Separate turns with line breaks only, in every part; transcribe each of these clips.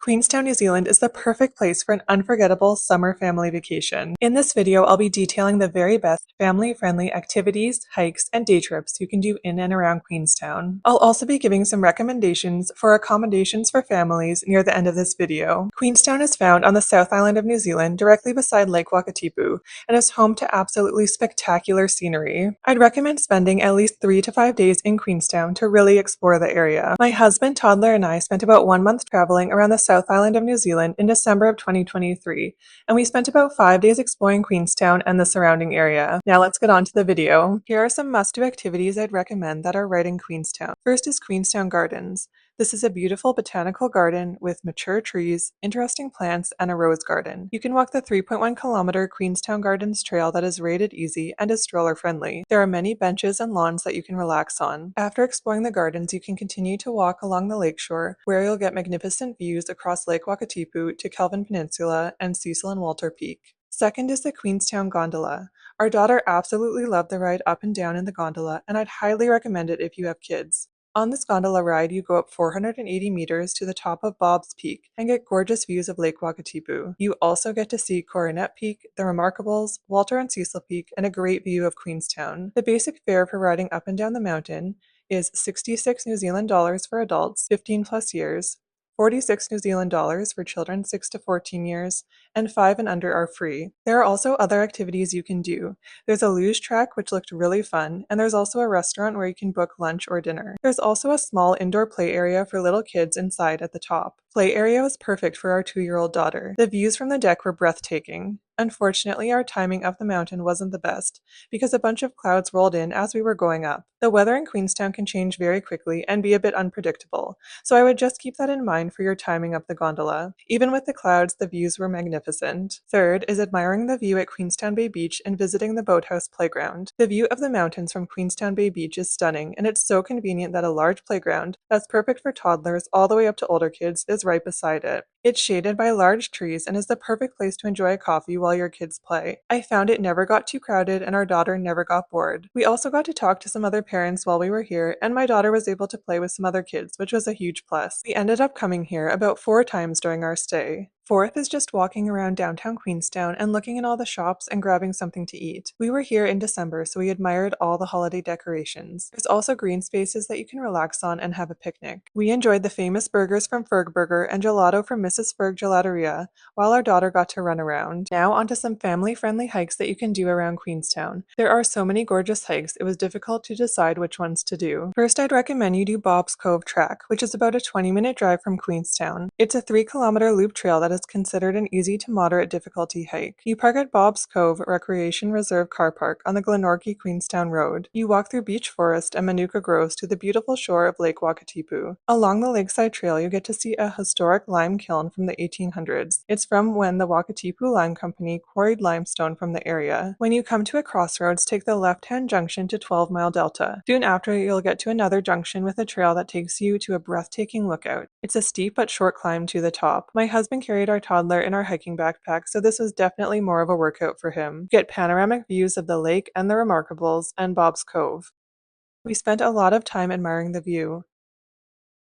Queenstown, New Zealand is the perfect place for an unforgettable summer family vacation. In this video, I'll be detailing the very best family-friendly activities, hikes, and day trips you can do in and around Queenstown. I'll also be giving some recommendations for accommodations for families near the end of this video. Queenstown is found on the South Island of New Zealand, directly beside Lake Wakatipu, and is home to absolutely spectacular scenery. I'd recommend spending at least 3 to 5 days in Queenstown to really explore the area. My husband, toddler, and I spent about 1 month traveling around the South Island of New Zealand in December of 2023, and we spent about 5 days exploring Queenstown and the surrounding area. Now let's get on to the video. Here are some must-do activities I'd recommend that are right in Queenstown. First is Queenstown Gardens. This is a beautiful botanical garden with mature trees, interesting plants, and a rose garden. You can walk the 3.1-kilometer Queenstown Gardens trail that is rated easy and is stroller-friendly. There are many benches and lawns that you can relax on. After exploring the gardens, you can continue to walk along the lakeshore, where you'll get magnificent views across Lake Wakatipu to Kelvin Peninsula and Cecil and Walter Peak. Second is the Queenstown Gondola. Our daughter absolutely loved the ride up and down in the gondola, and I'd highly recommend it if you have kids. On this gondola ride, you go up 480 meters to the top of Bob's Peak and get gorgeous views of Lake Wakatipu. You also get to see Coronet Peak, the Remarkables, Walter and Cecil Peak, and a great view of Queenstown. The basic fare for riding up and down the mountain is 66 New Zealand dollars for adults, 15 plus years, 46 New Zealand dollars for children 6 to 14 years, and 5 and under are free. There are also other activities you can do. There's a luge track, which looked really fun, and there's also a restaurant where you can book lunch or dinner. There's also a small indoor play area for little kids inside at the top. Play area was perfect for our 2-year-old daughter. The views from the deck were breathtaking. Unfortunately, our timing up the mountain wasn't the best, because a bunch of clouds rolled in as we were going up. The weather in Queenstown can change very quickly and be a bit unpredictable, so I would just keep that in mind for your timing up the gondola. Even with the clouds, the views were magnificent. Third is admiring the view at Queenstown Bay Beach and visiting the boathouse playground. The view of the mountains from Queenstown Bay Beach is stunning, and it's so convenient that a large playground that's perfect for toddlers all the way up to older kids is right beside it. It's shaded by large trees and is the perfect place to enjoy a coffee while your kids play. I found it never got too crowded and our daughter never got bored. We also got to talk to some other parents while we were here, and my daughter was able to play with some other kids, which was a huge plus. We ended up coming here about 4 times during our stay. Fourth is just walking around downtown Queenstown and looking in all the shops and grabbing something to eat. We were here in December, so we admired all the holiday decorations. There's also green spaces that you can relax on and have a picnic. We enjoyed the famous burgers from Ferg Burger and gelato from Mrs. Ferg Gelateria, while our daughter got to run around. Now onto some family-friendly hikes that you can do around Queenstown. There are so many gorgeous hikes, it was difficult to decide which ones to do. First, I'd recommend you do Bob's Cove Track, which is about a 20-minute drive from Queenstown. It's a 3-kilometer loop trail that is considered an easy to moderate difficulty hike. You park at Bob's Cove Recreation Reserve Car Park on the Glenorchy Queenstown Road. You walk through beech forest and manuka groves to the beautiful shore of Lake Wakatipu. Along the lakeside trail, you get to see a historic lime kiln from the 1800s. It's from when the Wakatipu Lime Company quarried limestone from the area. When you come to a crossroads, take the left-hand junction to 12 Mile Delta. Soon after, you'll get to another junction with a trail that takes you to a breathtaking lookout. It's a steep but short climb to the top. My husband carried our toddler in our hiking backpack, so this was definitely more of a workout for him. Get panoramic views of the lake and the Remarkables and Bob's Cove. We spent a lot of time admiring the view.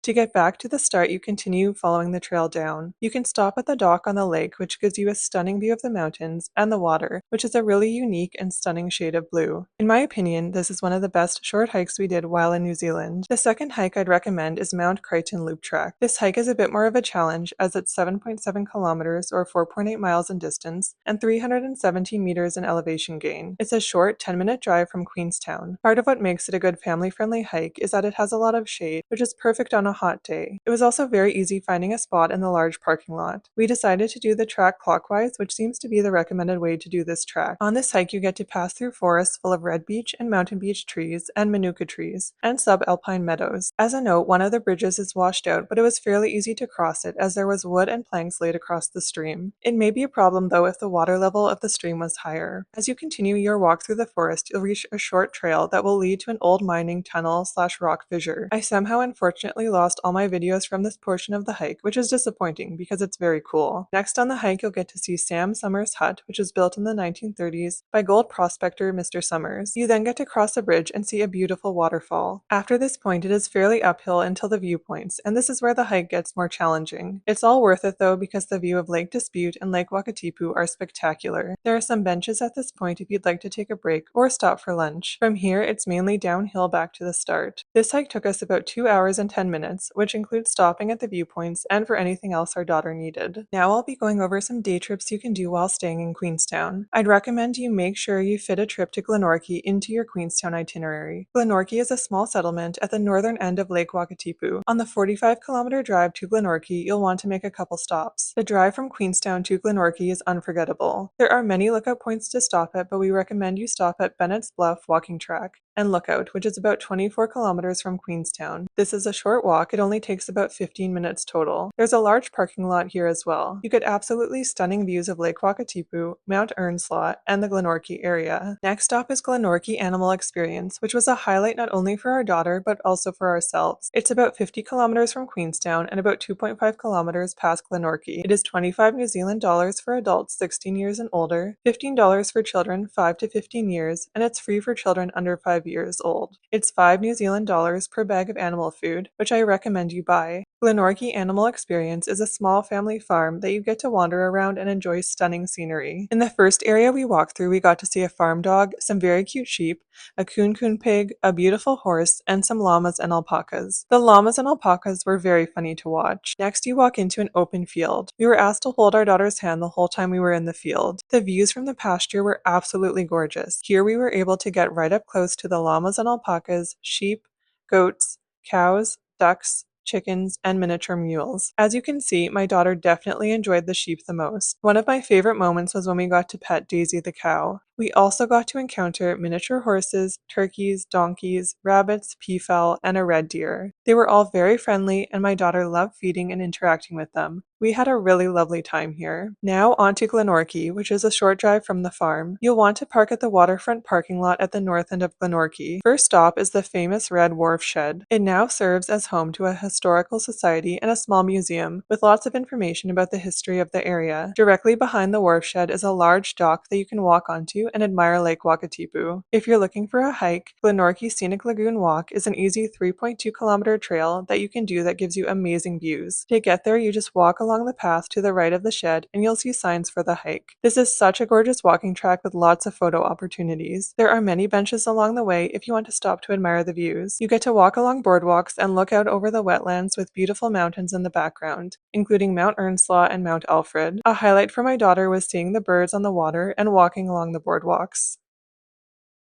To get back to the start, you continue following the trail down. You can stop at the dock on the lake, which gives you a stunning view of the mountains and the water, which is a really unique and stunning shade of blue. In my opinion, this is one of the best short hikes we did while in New Zealand. The second hike I'd recommend is Mount Crichton Loop Track. This hike is a bit more of a challenge, as it's 7.7 kilometers or 4.8 miles in distance and 317 meters in elevation gain. It's a short 10-minute drive from Queenstown. Part of what makes it a good family-friendly hike is that it has a lot of shade, which is perfect on a hot day. It was also very easy finding a spot in the large parking lot. We decided to do the track clockwise, which seems to be the recommended way to do this track. On this hike, you get to pass through forests full of red beech and mountain beech trees and manuka trees and subalpine meadows. As a note, one of the bridges is washed out, but it was fairly easy to cross it as there was wood and planks laid across the stream. It may be a problem though if the water level of the stream was higher. As you continue your walk through the forest, you'll reach a short trail that will lead to an old mining tunnel/rock fissure. I somehow unfortunately lost lost all my videos from this portion of the hike, which is disappointing because it's very cool. Next on the hike, you'll get to see Sam Summers' hut, which was built in the 1930s by gold prospector Mr. Summers. You then get to cross a bridge and see a beautiful waterfall. After this point, it is fairly uphill until the viewpoints, and this is where the hike gets more challenging. It's all worth it though because the view of Lake Dispute and Lake Wakatipu are spectacular. There are some benches at this point if you'd like to take a break or stop for lunch. From here, it's mainly downhill back to the start. This hike took us about 2 hours and 10 minutes, which includes stopping at the viewpoints and for anything else our daughter needed. Now I'll be going over some day trips you can do while staying in Queenstown. I'd recommend you make sure you fit a trip to Glenorchy into your Queenstown itinerary. Glenorchy is a small settlement at the northern end of Lake Wakatipu. On the 45-kilometer drive to Glenorchy, you'll want to make a couple stops. The drive from Queenstown to Glenorchy is unforgettable. There are many lookout points to stop at, but we recommend you stop at Bennett's Bluff Walking Track and Lookout, which is about 24 kilometers from Queenstown. This is a short walk, it only takes about 15 minutes total. There's a large parking lot here as well. You get absolutely stunning views of Lake Wakatipu, Mount Earnslaw, and the Glenorchy area. Next stop is Glenorchy Animal Experience, which was a highlight not only for our daughter, but also for ourselves. It's about 50 kilometers from Queenstown and about 2.5 kilometers past Glenorchy. It is 25 New Zealand dollars for adults 16 years and older, $15 for children 5 to 15 years, and it's free for children under 5 years old. It's 5 New Zealand dollars per bag of animal food, which I recommend you buy. Glenorchy Animal Experience is a small family farm that you get to wander around and enjoy stunning scenery. In the first area we walked through, we got to see a farm dog, some very cute sheep, a coon pig, a beautiful horse, and some llamas and alpacas. The llamas and alpacas were very funny to watch. Next, you walk into an open field. We were asked to hold our daughter's hand the whole time we were in the field. The views from the pasture were absolutely gorgeous. Here we were able to get right up close to the llamas and alpacas, sheep, goats, cows, ducks, chickens, and miniature mules. As you can see, my daughter definitely enjoyed the sheep the most. One of my favorite moments was when we got to pet Daisy the cow. We also got to encounter miniature horses, turkeys, donkeys, rabbits, peafowl, and a red deer. They were all very friendly, and my daughter loved feeding and interacting with them. We had a really lovely time here. Now on to Glenorchy, which is a short drive from the farm. You'll want to park at the waterfront parking lot at the north end of Glenorchy. First stop is the famous Red Wharf Shed. It now serves as home to a historical society and a small museum with lots of information about the history of the area. Directly behind the wharf shed is a large dock that you can walk onto and admire Lake Wakatipu. If you're looking for a hike, Glenorchy Scenic Lagoon Walk is an easy 3.2-kilometer trail that you can do that gives you amazing views. To get there, you just walk along the path to the right of the shed and you'll see signs for the hike. This is such a gorgeous walking track with lots of photo opportunities. There are many benches along the way if you want to stop to admire the views. You get to walk along boardwalks and look out over the wetlands with beautiful mountains in the background, including Mount Earnslaw and Mount Alfred. A highlight for my daughter was seeing the birds on the water and walking along the boardwalks.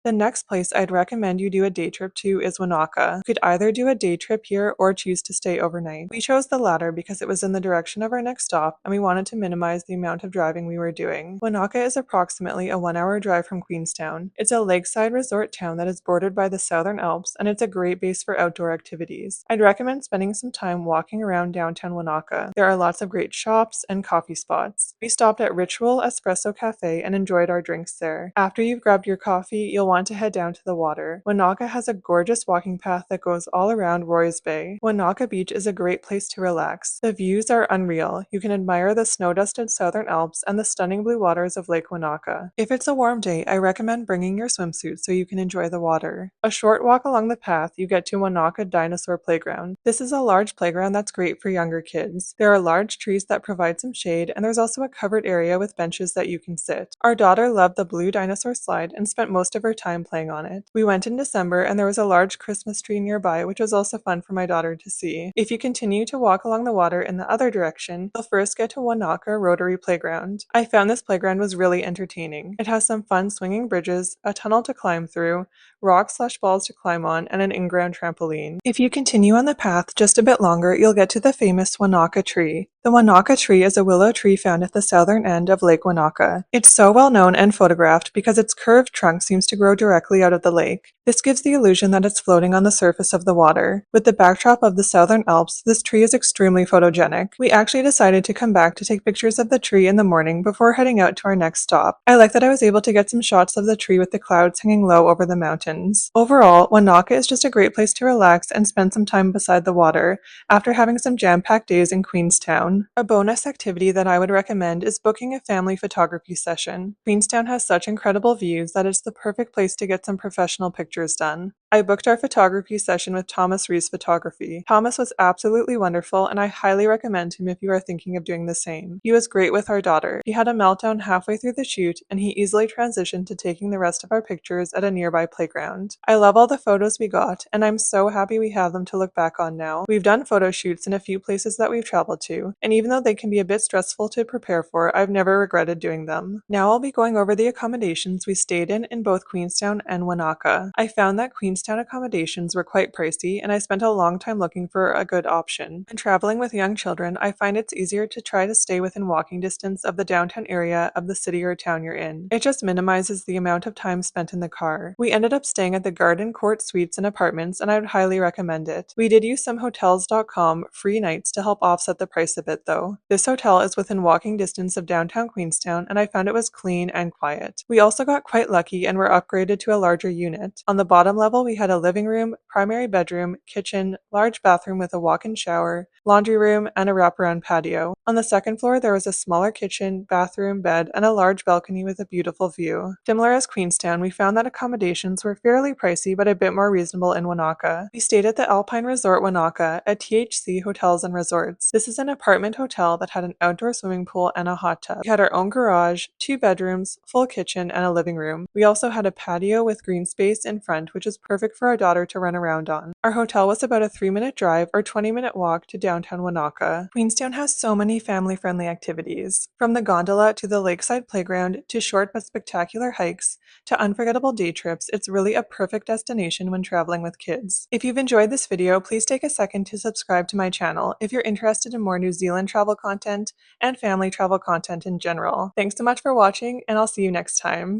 The next place I'd recommend you do a day trip to is Wānaka. You could either do a day trip here or choose to stay overnight. We chose the latter because it was in the direction of our next stop and we wanted to minimize the amount of driving we were doing. Wānaka is approximately a 1-hour drive from Queenstown. It's a lakeside resort town that is bordered by the Southern Alps and it's a great base for outdoor activities. I'd recommend spending some time walking around downtown Wānaka. There are lots of great shops and coffee spots. We stopped at Ritual Espresso Cafe and enjoyed our drinks there. After you've grabbed your coffee, you'll want to head down to the water. Wānaka has a gorgeous walking path that goes all around Roy's Bay. Wānaka Beach is a great place to relax. The views are unreal. You can admire the snow-dusted Southern Alps and the stunning blue waters of Lake Wānaka. If it's a warm day, I recommend bringing your swimsuit so you can enjoy the water. A short walk along the path, you get to Wānaka Dinosaur Playground. This is a large playground that's great for younger kids. There are large trees that provide some shade, and there's also a covered area with benches that you can sit. Our daughter loved the blue dinosaur slide and spent most of her time playing on it. We went in December and there was a large Christmas tree nearby, which was also fun for my daughter to see. If you continue to walk along the water in the other direction, you'll first get to Wānaka Rotary Playground. I found this playground was really entertaining. It has some fun swinging bridges, a tunnel to climb through, rocks/balls to climb on, and an in-ground trampoline. If you continue on the path just a bit longer, you'll get to the famous Wānaka tree. The Wānaka tree is a willow tree found at the southern end of Lake Wānaka. It's so well known and photographed because its curved trunk seems to grow directly out of the lake. This gives the illusion that it's floating on the surface of the water. With the backdrop of the Southern Alps, this tree is extremely photogenic. We actually decided to come back to take pictures of the tree in the morning before heading out to our next stop. I like that I was able to get some shots of the tree with the clouds hanging low over the mountains. Overall, Wānaka is just a great place to relax and spend some time beside the water after having some jam-packed days in Queenstown. A bonus activity that I would recommend is booking a family photography session. Queenstown has such incredible views that it's the perfect place to get some professional pictures done. I booked our photography session with Thomas Rees Photography. Thomas was absolutely wonderful, and I highly recommend him if you are thinking of doing the same. He was great with our daughter. He had a meltdown halfway through the shoot, and he easily transitioned to taking the rest of our pictures at a nearby playground. I love all the photos we got, and I'm so happy we have them to look back on now. We've done photo shoots in a few places that we've traveled to, and even though they can be a bit stressful to prepare for, I've never regretted doing them. Now I'll be going over the accommodations we stayed in both Queenstown and Wānaka. I found that Queenstown accommodations were quite pricey, and I spent a long time looking for a good option. When traveling with young children, I find it's easier to try to stay within walking distance of the downtown area of the city or town you're in. It just minimizes the amount of time spent in the car. We ended up staying at the Garden Court Suites and Apartments, and I would highly recommend it. We did use some Hotels.com free nights to help offset the price a bit though. This hotel is within walking distance of downtown Queenstown, and I found it was clean and quiet. We also got quite lucky and were upgraded to a larger unit. On the bottom level, we had a living room, primary bedroom, kitchen, large bathroom with a walk-in shower, laundry room, and a wraparound patio. On the second floor, there was a smaller kitchen, bathroom, bed, and a large balcony with a beautiful view. Similar as Queenstown, we found that accommodations were fairly pricey but a bit more reasonable in Wānaka. We stayed at the Alpine Resort Wānaka at THC Hotels and Resorts. This is an apartment hotel that had an outdoor swimming pool and a hot tub. We had our own garage, 2 bedrooms, full kitchen, and a living room. We also had a patio with green space in front, which is perfect for our daughter to run around on. Our hotel was about a 3-minute drive or 20-minute walk to downtown Wānaka. Queenstown has so many family-friendly activities. From the gondola to the lakeside playground to short but spectacular hikes to unforgettable day trips, it's really a perfect destination when traveling with kids. If you've enjoyed this video, please take a second to subscribe to my channel if you're interested in more New Zealand travel content and family travel content in general. Thanks so much for watching, and I'll see you next time.